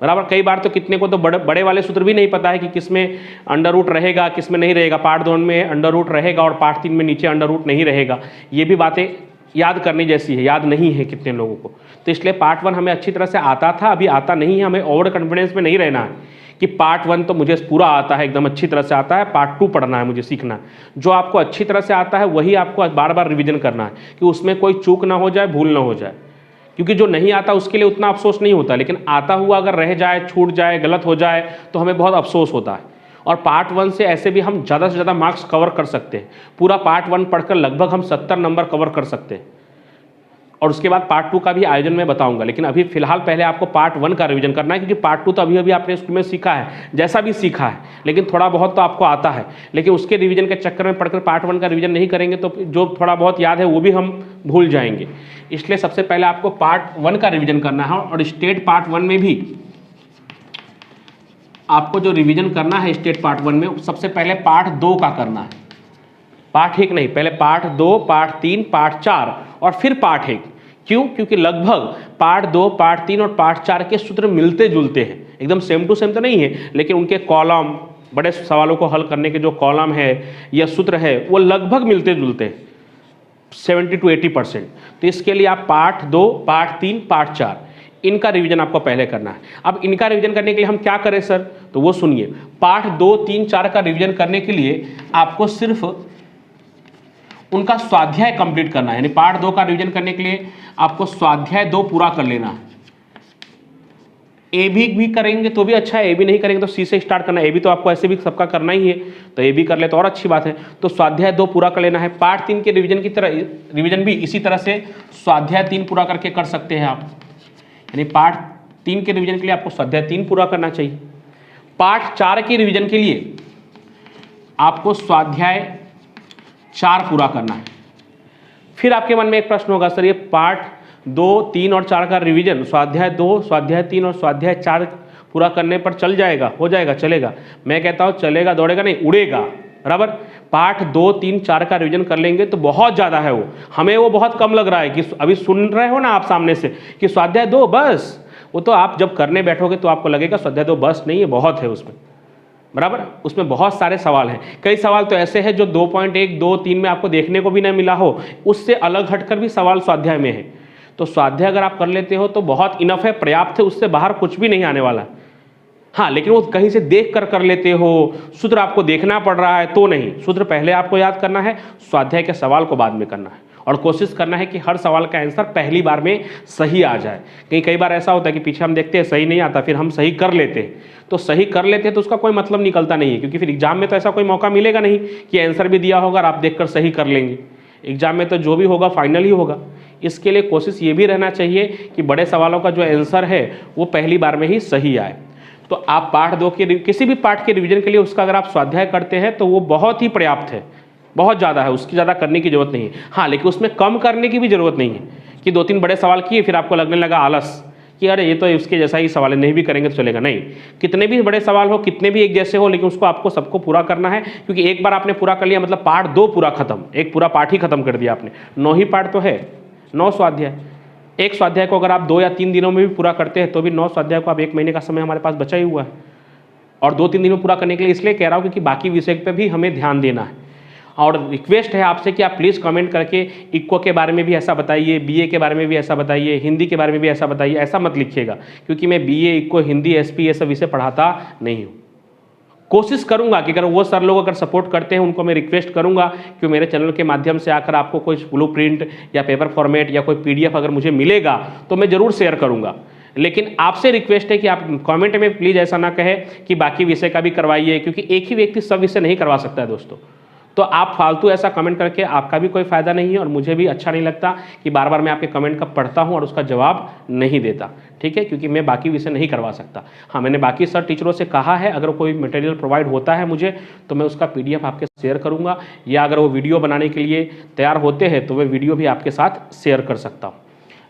बराबर। कई बार तो कितने को तो बड़े वाले सूत्र भी नहीं पता है कि किसमें अंडर रूट रहेगा किसमें नहीं रहेगा। पार्ट 2 में अंडर रूट रहेगा और पार्ट 3 में नीचे अंडर रूट नहीं रहेगा। ये भी बातें याद करने जैसी है, याद नहीं है कितने लोगों को। तो इसलिए पार्ट 1 हमें अच्छी तरह से आता था, अभी आता नहीं है। हमें ओवर कॉन्फिडेंस में नहीं रहना है कि पार्ट 1 तो मुझे पूरा आता है, एकदम अच्छी तरह से आता है, पार्ट 2 पढ़ना है, मुझे सीखना है। जो आपको अच्छी तरह से आता है वही आपको बार बार रिवीजन करना है कि उसमें कोई चूक ना हो जाए, भूल ना हो जाए। क्योंकि जो नहीं आता उसके लिए उतना अफसोस नहीं होता, लेकिन आता हुआ अगर रह जाए, छूट जाए, गलत हो जाए तो हमें बहुत अफसोस होता है। और पार्ट 1 से ऐसे भी हम ज़्यादा से ज़्यादा मार्क्स कवर कर सकते हैं। पूरा पार्ट 1 पढ़कर लगभग हम 70 नंबर कवर कर सकते हैं। और उसके बाद पार्ट 2 का भी आयोजन मैं बताऊंगा, लेकिन अभी फिलहाल पहले आपको पार्ट 1 का रिवीजन करना है, क्योंकि पार्ट 2 तो अभी आपने स्कूल में सीखा है, जैसा भी सीखा है, लेकिन थोड़ा बहुत तो आपको आता है। लेकिन उसके रिवीजन के चक्कर में पढ़कर पार्ट 1 का रिवीजन नहीं करेंगे तो जो थोड़ा बहुत याद है वो भी हम भूल जाएंगे। इसलिए सबसे पहले आपको पार्ट 1 का रिवीजन करना है। और स्टेट पार्ट 1 में भी आपको जो रिवीजन करना है स्टेट पार्ट 1 में, सबसे पहले पार्ट 2 का करना है। पार्ट 1 नहीं, पहले पार्ट 2, पार्ट 3, पार्ट 4 और फिर पार्ट 1। क्यों? क्योंकि लगभग पार्ट 2, पार्ट 3 और पार्ट 4 के सूत्र मिलते जुलते हैं, एकदम सेम टू सेम तो नहीं है, लेकिन उनके कॉलम, बड़े सवालों को हल करने के जो कॉलम है या सूत्र है वो लगभग मिलते जुलते हैं 70 to 80%। तो इसके लिए आप पार्ट 2, पार्ट 3, पार्ट 4 इनका रिवीजन आपको पहले करना है। अब इनका रिवीजन करने के लिए हम क्या करें सर? तो वो सुनिए। पार्ट 2, 3, 4 का रिवीजन करने के लिए आपको सिर्फ उनका स्वाध्याय कंप्लीट करना है। यानी पार्ट 2 का रिवीजन करने के लिए आपको स्वाध्याय 2 पूरा कर लेना है। ए भी करेंगे तो भी अच्छा है, ए भी नहीं करेंगे तो सी से स्टार्ट करना है। ए भी तो आपको ऐसे भी सबका करना ही है, तो ए भी कर ले तो और अच्छी बात है। तो स्वाध्याय 2 पूरा कर लेना है। पार्ट 3 के रिवीजन की तरह रिवीजन भी इसी तरह से स्वाध्याय 3 पूरा करके कर सकते हैं आप। यानी पार्ट 3 के रिवीजन के लिए आपको स्वाध्याय 3 पूरा करना चाहिए। पार्ट 4 के रिवीजन के लिए आपको स्वाध्याय 4 पूरा करना है। फिर आपके मन में एक प्रश्न होगा, सर ये पार्ट 2, 3 और 4 का रिवीजन स्वाध्याय 2, स्वाध्याय 3 और स्वाध्याय 4 पूरा करने पर चल जाएगा, हो जाएगा, चलेगा? मैं कहता हूँ चलेगा, दौड़ेगा नहीं, उड़ेगा। बराबर, पार्ट 2, 3, 4 का रिवीजन कर लेंगे तो बहुत ज़्यादा है वो, हमें वो बहुत कम लग रहा है कि अभी सुन रहे हो ना आप सामने से कि स्वाध्याय 2 बस, वो तो आप जब करने बैठोगे तो आपको लगेगा स्वाध्याय 2 बस नहीं है, बहुत है उसमें। बराबर, उसमें बहुत सारे सवाल हैं, कई सवाल तो ऐसे हैं जो 2.1, 2, 3 में आपको देखने को भी नहीं मिला हो, उससे अलग हटकर भी सवाल स्वाध्याय में है। तो स्वाध्याय अगर आप कर लेते हो तो बहुत इनफ है, पर्याप्त है, उससे बाहर कुछ भी नहीं आने वाला है। हाँ, लेकिन वो कहीं से देख कर लेते हो, सूत्र आपको देखना पड़ रहा है तो नहीं, सूत्र पहले आपको याद करना है, स्वाध्याय के सवाल को बाद में करना है और कोशिश करना है कि हर सवाल का आंसर पहली बार में सही आ जाए। कई बार ऐसा होता है कि पीछे हम देखते हैं सही नहीं आता, फिर हम सही कर लेते हैं, तो सही कर लेते हैं तो उसका कोई मतलब निकलता नहीं है, क्योंकि फिर एग्जाम में तो ऐसा कोई मौका मिलेगा नहीं कि आंसर भी दिया होगा और आप देखकर सही कर लेंगे। एग्जाम में तो जो भी होगा फाइनल ही होगा। इसके लिए कोशिश ये भी रहना चाहिए कि बड़े सवालों का जो आंसर है वो पहली बार में ही सही आए। तो आप पार्ट 2 के किसी भी पार्ट के रिवीजन के लिए उसका अगर आप स्वाध्याय करते हैं तो वो बहुत ही पर्याप्त है, बहुत ज़्यादा है, उसकी ज़्यादा करने की जरूरत नहीं है। हाँ, लेकिन उसमें कम करने की भी जरूरत नहीं है कि 2-3 बड़े सवाल किए फिर आपको लगने लगा आलस कि अरे ये तो इसके जैसा ही सवाल है, नहीं भी करेंगे तो चलेगा। नहीं, कितने भी बड़े सवाल हो, कितने भी एक जैसे हो, लेकिन उसको आपको सबको पूरा करना है, क्योंकि एक बार आपने पूरा कर लिया मतलब पार्ट 2 पूरा खत्म, एक पूरा पार्ट ही खत्म कर दिया आपने। 9 ही पार्ट तो है, 9 स्वाध्याय। एक स्वाध्याय को अगर आप 2 या 3 दिनों में भी पूरा करते हैं तो भी 9 स्वाध्याय को आप 1 महीने का समय हमारे पास बचा ही हुआ है। और 2-3 दिन में पूरा करने के लिए इसलिए कह रहा हूँ क्योंकि बाकी विषय पे भी हमें ध्यान देना है। और रिक्वेस्ट है आपसे कि आप प्लीज़ कमेंट करके इक्को के बारे में भी ऐसा बताइए, बीए के बारे में भी ऐसा बताइए, हिंदी के बारे में भी ऐसा बताइए। ऐसा मत लिखिएगा, क्योंकि मैं बीए, इक्को, हिंदी, एसपी ये सब विषय पढ़ाता नहीं हूँ। कोशिश करूंगा कि अगर वो सर लोग अगर सपोर्ट करते हैं उनको मैं रिक्वेस्ट करूंगा कि मेरे चैनल के माध्यम से आकर आपको कोई ब्लूप्रिंट या पेपर फॉर्मेट या कोई पीडीएफ अगर मुझे मिलेगा तो मैं ज़रूर शेयर करूंगा। लेकिन आपसे रिक्वेस्ट है कि आप कमेंट में प्लीज़ ऐसा ना कहे कि बाकी विषय का भी करवाइए, क्योंकि एक ही व्यक्ति सब विषय नहीं करवा सकता है दोस्तों। तो आप फालतू ऐसा कमेंट करके आपका भी कोई फ़ायदा नहीं है और मुझे भी अच्छा नहीं लगता कि बार बार मैं आपके कमेंट का पढ़ता हूं और उसका जवाब नहीं देता, ठीक है, क्योंकि मैं बाकी विषय नहीं करवा सकता। हाँ, मैंने बाकी सर टीचरों से कहा है अगर कोई मटेरियल प्रोवाइड होता है मुझे तो मैं उसका पीडीएफ आपके शेयर करूँगा, या अगर वो वीडियो बनाने के लिए तैयार होते हैं तो मैं वीडियो भी आपके साथ शेयर कर सकता हूँ,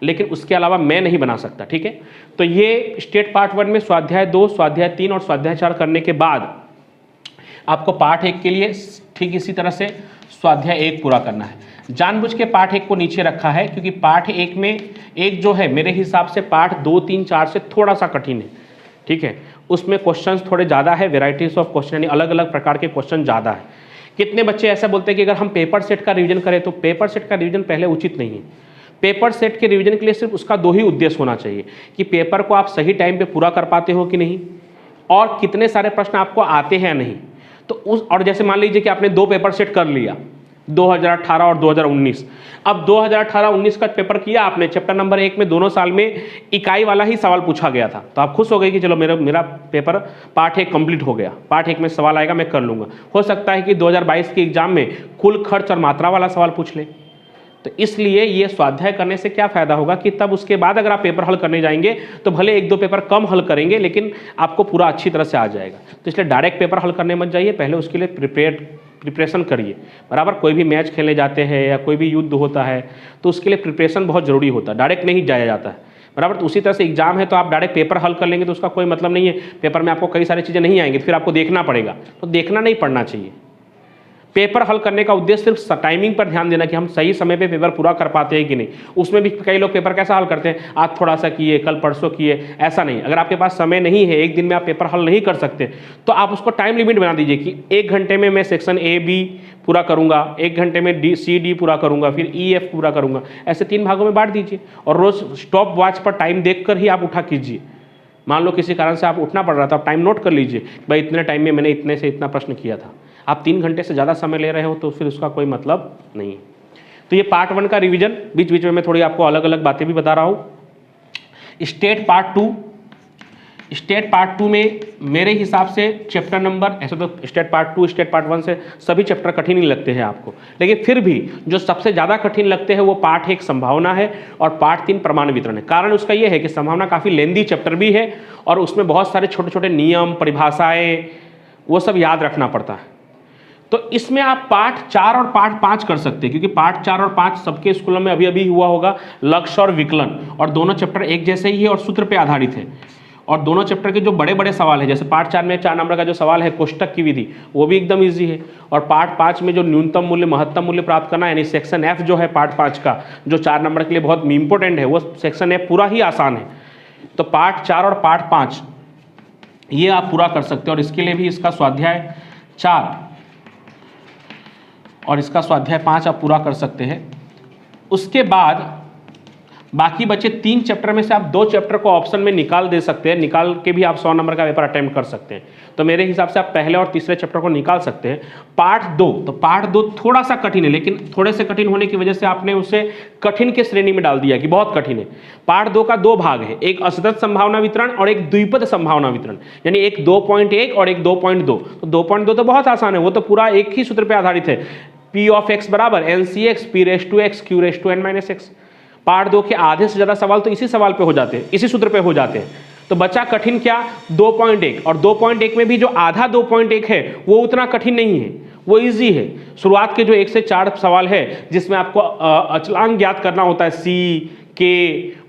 लेकिन उसके अलावा मैं नहीं बना सकता, ठीक है। तो ये स्टेट पार्ट 1 में स्वाध्याय 2, स्वाध्याय 3 और स्वाध्याय 4 करने के बाद आपको पार्ट 1 के लिए ठीक इसी तरह से स्वाध्याय 1 पूरा करना है। जानबूझ के पार्ट 1 को नीचे रखा है क्योंकि पार्ट 1 में एक जो है मेरे हिसाब से पार्ट 2, 3, 4 से थोड़ा सा कठिन है, ठीक है। उसमें क्वेश्चंस थोड़े ज़्यादा है, वेराइटीज ऑफ क्वेश्चन, यानी अलग अलग प्रकार के क्वेश्चन ज़्यादा है। कितने बच्चे ऐसा बोलते हैं कि अगर हम पेपर सेट का रिविजन करें तो पेपर सेट का रिविजन पहले उचित नहीं है। पेपर सेट के रिवीजन के लिए सिर्फ उसका 2 ही उद्देश्य होना चाहिए कि पेपर को आप सही टाइम पे पूरा कर पाते हो कि नहीं, और कितने सारे प्रश्न आपको आते हैं या नहीं। तो उस, और जैसे मान लीजिए कि आपने 2 पेपर सेट कर लिया 2018 और 2019, अब 2018-19 का पेपर किया आपने, चैप्टर नंबर 1 में दोनों साल में इकाई वाला ही सवाल पूछा गया था, तो आप खुश हो गए कि चलो मेरा पेपर पार्ट 1 कंप्लीट हो गया, पार्ट 1 में सवाल आएगा मैं कर लूँगा। हो सकता है कि 2022 के एग्जाम में कुल खर्च और मात्रा वाला सवाल पूछ ले। तो इसलिए ये स्वाध्याय करने से क्या फ़ायदा होगा कि तब उसके बाद अगर आप पेपर हल करने जाएंगे तो भले 1-2 पेपर कम हल करेंगे लेकिन आपको पूरा अच्छी तरह से आ जाएगा। तो इसलिए डायरेक्ट पेपर हल करने मत जाइए, पहले उसके लिए प्रिपरेशन करिए। बराबर, कोई भी मैच खेलने जाते हैं या कोई भी युद्ध होता है तो उसके लिए प्रिपरेशन बहुत ज़रूरी होता है, डायरेक्ट नहीं जाया जाता है। बराबर, तो उसी तरह से एग्जाम है तो आप डायरेक्ट पेपर हल कर लेंगे तो उसका कोई मतलब नहीं है। पेपर में आपको कई सारी चीज़ें नहीं आएंगी तो फिर आपको देखना पड़ेगा, तो देखना नहीं पड़ना चाहिए। पेपर हल करने का उद्देश्य सिर्फ टाइमिंग पर ध्यान देना कि हम सही समय पे पेपर पूरा कर पाते हैं कि नहीं। उसमें भी कई लोग पेपर कैसा हल करते हैं, आज थोड़ा सा किए, कल परसों किए, ऐसा नहीं। अगर आपके पास समय नहीं है, एक दिन में आप पेपर हल नहीं कर सकते, तो आप उसको टाइम लिमिट बना दीजिए कि 1 घंटे में मैं सेक्शन ए बी पूरा करूंगा, 1 घंटे में डी सी डी पूरा करूंगा, फिर ई एफ पूरा करूंगा। ऐसे 3 भागों में बांट दीजिए और रोज स्टॉप वॉच पर टाइम देखकर ही आप उठा कीजिए। मान लो किसी कारण से आप उठना पड़ रहा था, आप टाइम नोट कर लीजिए, भाई इतने टाइम में मैंने इतने से इतना प्रश्न किया था। आप 3 घंटे से ज़्यादा समय ले रहे हो तो फिर उसका कोई मतलब नहीं है। तो ये पार्ट 1 का रिवीजन, बीच बीच में मैं थोड़ी आपको अलग अलग बातें भी बता रहा हूँ। स्टेट पार्ट 2 में मेरे हिसाब से चैप्टर नंबर, ऐसे तो स्टेट पार्ट 2 स्टेट पार्ट 1 से सभी चैप्टर कठिन ही लगते हैं आपको, लेकिन फिर भी जो सबसे ज़्यादा कठिन लगते हैं वो पार्ट 1 संभावना है और पार्ट 3 प्रमाण वितरण है। कारण उसका ये है कि संभावना काफ़ी लेंदी चैप्टर भी है और उसमें बहुत सारे छोटे छोटे नियम, परिभाषाएँ, वो सब याद रखना पड़ता है। तो इसमें आप पार्ट 4 और पार्ट 5 कर सकते हैं, क्योंकि पार्ट 4 और 5 सबके स्कूलों में अभी अभी हुआ होगा, लक्ष्य और विकलन, और दोनों चैप्टर एक जैसे ही है और सूत्र पे आधारित है। और दोनों चैप्टर के जो बड़े बड़े सवाल है, जैसे पार्ट 4 में 4 नंबर का जो सवाल है कोष्टक की विधि, वो भी एकदम ईजी है। और पार्ट 5 में जो न्यूनतम मूल्य महत्तम मूल्य प्राप्त करना, यानी सेक्शन F जो है पार्ट 5 का, जो 4 नंबर के लिए बहुत इंपॉर्टेंट है, वो सेक्शन F पूरा ही आसान है। तो पार्ट 4 और पार्ट 5 ये आप पूरा कर सकते हो, और इसके लिए भी इसका स्वाध्याय 4 और इसका स्वाध्याय 5 आप पूरा कर सकते हैं। उसके बाद बाकी बचे 3 चैप्टर में से आप 2 चैप्टर को ऑप्शन में निकाल दे सकते हैं, निकाल के भी आप 100 नंबर का पेपर अटेम्प्ट कर सकते हैं। तो मेरे हिसाब से आप पहले और तीसरे चैप्टर को निकाल सकते हैं। पार्ट 2, तो पार्ट 2 थोड़ा सा कठिन है, लेकिन थोड़े से कठिन होने की वजह से आपने उसे कठिन के श्रेणी में डाल दिया कि बहुत कठिन है। पार्ट 2 का 2 भाग है, एक असतत संभावना वितरण और एक द्विपद संभावना वितरण, यानी एक 2.1 और एक 2.2। तो 2.2 तो बहुत आसान है, वो तो पूरा एक ही सूत्र पर आधारित है, P ऑफ x बराबर NCx P⁻x Q⁻n-x। पार्ट 2 के आधे से ज़्यादा सवाल तो इसी सवाल पे हो जाते हैं, इसी सूत्र पे हो जाते हैं। तो बचा कठिन क्या, 2.1, और 2.1 में भी जो आधा 2.1 है वो उतना कठिन नहीं है, वो इजी है। शुरुआत के जो 1 से 4 सवाल है जिसमें आपको अचलांक ज्ञात करना होता है, C, K,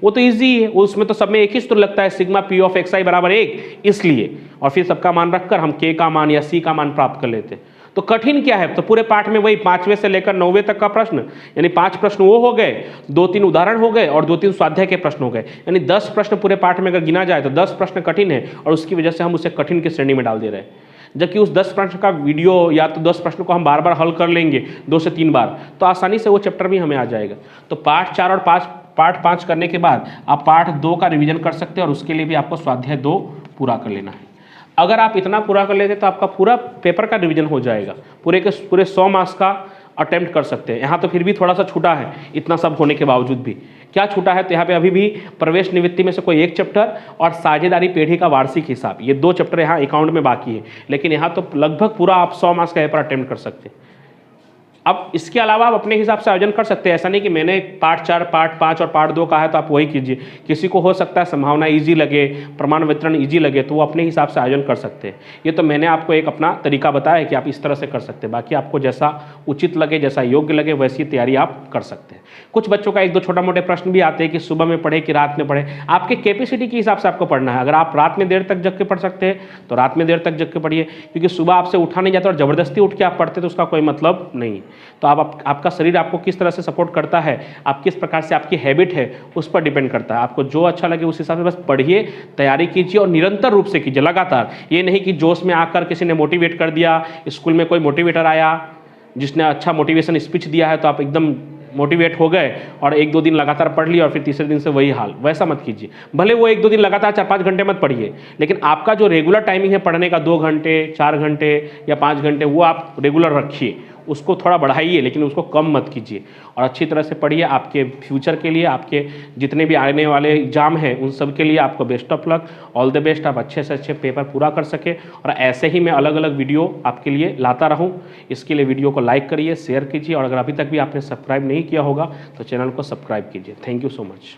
वो तो इजी है, उसमें तो सब में एक ही सूत्र लगता है, सिग्मा P ऑफ xi बराबर 1, इसलिए। और फिर सबका मान रखकर हम K का मान या C का मान प्राप्त कर लेते हैं। तो कठिन क्या है, तो पूरे पाठ में वही 5वें से लेकर 9वें तक का प्रश्न, यानी 5 प्रश्न वो हो गए, 2-3 उदाहरण हो गए और 2-3 स्वाध्याय के प्रश्न हो गए, यानी 10 प्रश्न पूरे पाठ में अगर गिना जाए तो 10 प्रश्न कठिन है, और उसकी वजह से हम उसे कठिन की श्रेणी में डाल दे रहे हैं। जबकि उस 10 प्रश्न का वीडियो या तो 10 प्रश्नों को हम बार बार हल कर लेंगे 2 से 3 बार, तो आसानी से वो चैप्टर भी हमें आ जाएगा। तो पार्ट 4 और पार्ट 5 करने के बाद आप पार्ट 2 का रिवीजन कर सकते हैं, और उसके लिए भी आपको स्वाध्याय 2 पूरा कर लेना है। अगर आप इतना पूरा कर लेते तो आपका पूरा पेपर का रिवीजन हो जाएगा, पूरे के पूरे 100 मार्क्स का अटेम्प्ट कर सकते हैं। यहाँ तो फिर भी थोड़ा सा छूटा है, इतना सब होने के बावजूद भी क्या छूटा है, तो यहाँ पे अभी भी प्रवेश निवृत्ति में से कोई एक चैप्टर और साझेदारी पेढ़ी का वार्षिक हिसाब, ये 2 चैप्टर यहाँ अकाउंट में बाकी है, लेकिन यहाँ तो लगभग पूरा आप 100 मार्क्स का पेपर अटेम्प्ट कर सकते हैं। अब इसके अलावा आप अपने हिसाब से आयोजन कर सकते हैं, ऐसा नहीं कि मैंने पार्ट 4, पार्ट 5 और पार्ट 2 कहा है तो आप वही कीजिए। किसी को हो सकता है संभावना इजी लगे, प्रमाण वितरण इजी लगे, तो वो अपने हिसाब से आयोजन कर सकते हैं। ये तो मैंने आपको एक अपना तरीका बताया है कि आप इस तरह से कर सकते हैं, बाकी आपको जैसा उचित लगे, जैसा योग्य लगे, वैसी तैयारी आप कर सकते हैं। कुछ बच्चों का 1-2 छोटा मोटे प्रश्न भी आते हैं कि सुबह में पढ़े कि रात में पढ़े, आपके कैपेसिटी के हिसाब से आपको पढ़ना है। अगर आप रात में देर तक जग के पढ़ सकते हैं तो रात में देर तक जग के पढ़िए, क्योंकि सुबह आपसे उठा नहीं जाता और ज़बरदस्ती उठ के आप पढ़ते तो उसका कोई मतलब नहीं है। तो आपका शरीर आपको किस तरह से सपोर्ट करता है, आप किस प्रकार से आपकी हैबिट है, उस पर डिपेंड करता है। आपको जो अच्छा लगे उस हिसाब से बस पढ़िए, तैयारी कीजिए और निरंतर रूप से कीजिए, लगातार। ये नहीं कि जोश में आकर किसी ने मोटिवेट कर दिया, स्कूल में कोई मोटिवेटर आया जिसने अच्छा मोटिवेशन स्पीच दिया है तो आप एकदम मोटिवेट हो गए और 1-2 दिन लगातार पढ़ लिया और फिर तीसरे दिन से वही हाल, वैसा मत कीजिए। भले वो 1-2 दिन लगातार 4-5 घंटे मत पढ़िए, लेकिन आपका जो रेगुलर टाइमिंग है पढ़ने का 2 घंटे, 4 घंटे या 5 घंटे, वो आप रेगुलर रखिए, उसको थोड़ा बढ़ाइए, लेकिन उसको कम मत कीजिए। और अच्छी तरह से पढ़िए, आपके फ्यूचर के लिए, आपके जितने भी आने वाले एग्जाम हैं उन सब के लिए आपको best of luck, all the best. आप अच्छे से अच्छे पेपर पूरा कर सके, और ऐसे ही मैं अलग अलग वीडियो आपके लिए लाता रहूं। इसके लिए वीडियो को लाइक करिए, शेयर कीजिए, और अगर अभी तक भी आपने सब्सक्राइब नहीं किया होगा तो चैनल को सब्सक्राइब कीजिए। Thank you so much.